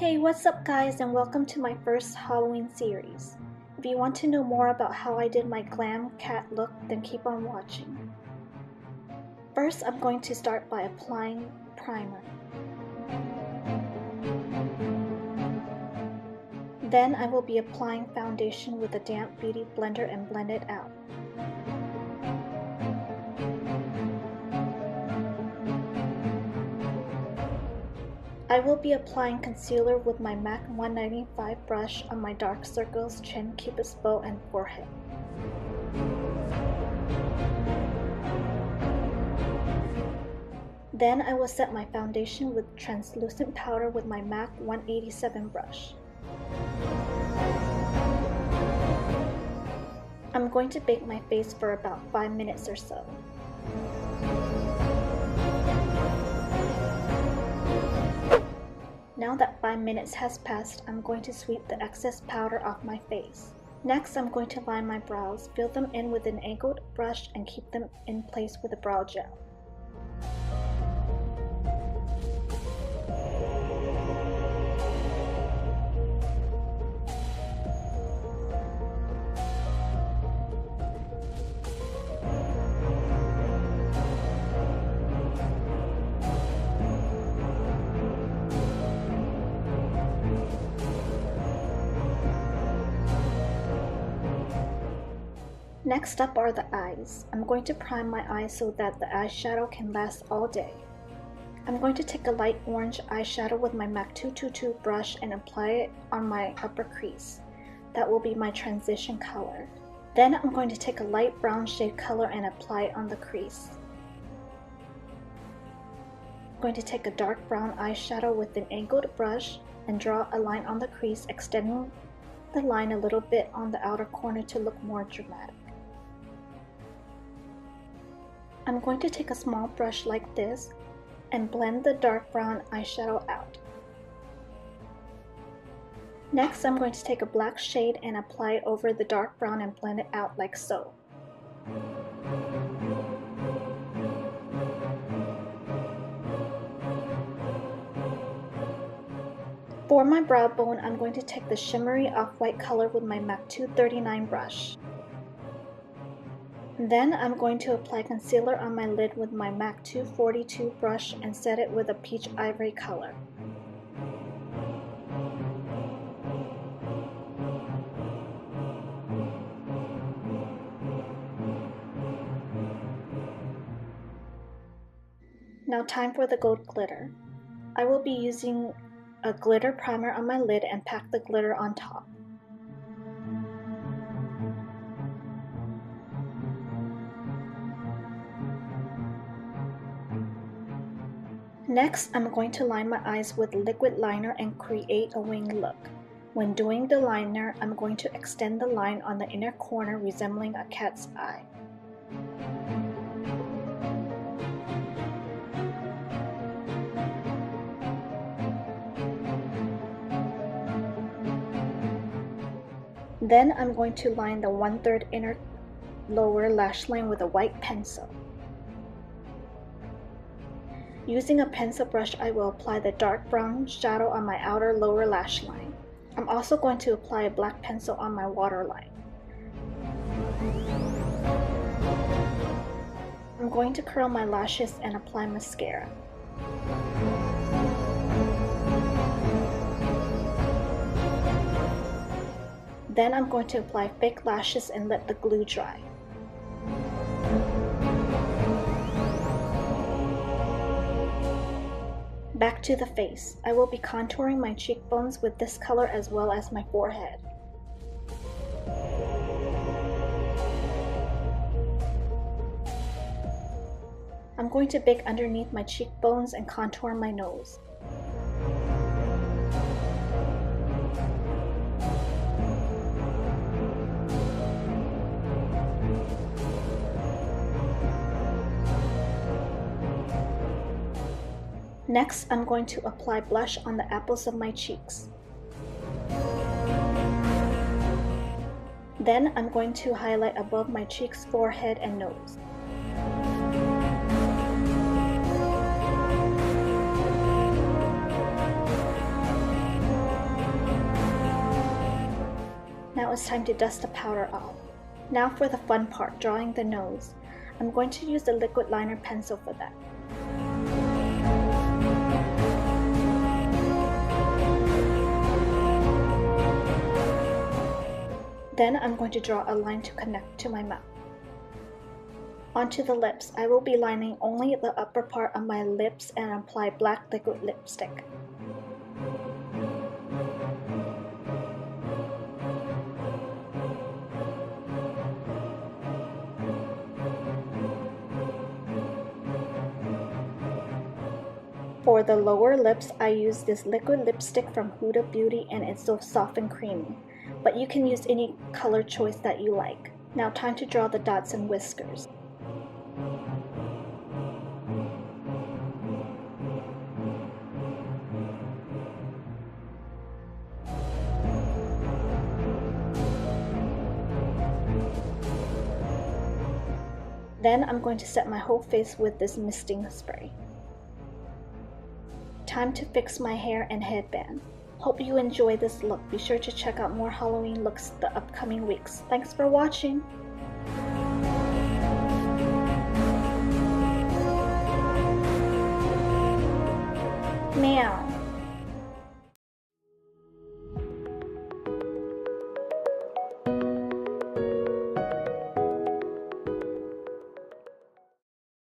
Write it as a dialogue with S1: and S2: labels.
S1: Hey, what's up guys, and welcome to my first Halloween series. If you want to know more about how I did my glam cat look, then keep on watching. First, I'm going to start by applying primer. Then I will be applying foundation with a damp beauty blender and blend it out. I will be applying concealer with my MAC 195 brush on my dark circles, chin, cupid's bow, and forehead. Then I will set my foundation with translucent powder with my MAC 187 brush. I'm going to bake my face for about 5 minutes or so. Now that 5 minutes has passed, I'm going to sweep the excess powder off my face. Next, I'm going to line my brows, fill them in with an angled brush, and keep them in place with a brow gel. Next up are the eyes. I'm going to prime my eyes so that the eyeshadow can last all day. I'm going to take a light orange eyeshadow with my MAC 222 brush and apply it on my upper crease. That will be my transition color. Then I'm going to take a light brown shade color and apply it on the crease. I'm going to take a dark brown eyeshadow with an angled brush and draw a line on the crease, extending the line a little bit on the outer corner to look more dramatic. I'm going to take a small brush like this and blend the dark brown eyeshadow out. Next, I'm going to take a black shade and apply it over the dark brown and blend it out like so. For my brow bone, I'm going to take the shimmery off-white color with my MAC 239 brush. Then I'm going to apply concealer on my lid with my MAC 242 brush and set it with a peach ivory color. Now time for the gold glitter. I will be using a glitter primer on my lid and pack the glitter on top. Next, I'm going to line my eyes with liquid liner and create a wing look. When doing the liner, I'm going to extend the line on the inner corner resembling a cat's eye. Then I'm going to line the 1/3 inner lower lash line with a white pencil. Using a pencil brush, I will apply the dark brown shadow on my outer lower lash line. I'm also going to apply a black pencil on my waterline. I'm going to curl my lashes and apply mascara. Then I'm going to apply fake lashes and let the glue dry. Back to the face. I will be contouring my cheekbones with this color as well as my forehead. I'm going to bake underneath my cheekbones and contour my nose. Next, I'm going to apply blush on the apples of my cheeks. Then I'm going to highlight above my cheeks, forehead, and nose. Now it's time to dust the powder off. Now for the fun part, drawing the nose. I'm going to use the liquid liner pencil for that. Then I'm going to draw a line to connect to my mouth. Onto the lips, I will be lining only the upper part of my lips and apply black liquid lipstick. For the lower lips, I use this liquid lipstick from Huda Beauty and it's so soft and creamy, but you can use any color choice that you like. Now time to draw the dots and whiskers. Then I'm going to set my whole face with this misting spray. Time to fix my hair and headband. Hope you enjoy this look. Be sure to check out more Halloween looks the upcoming weeks. Thanks for watching! Meow.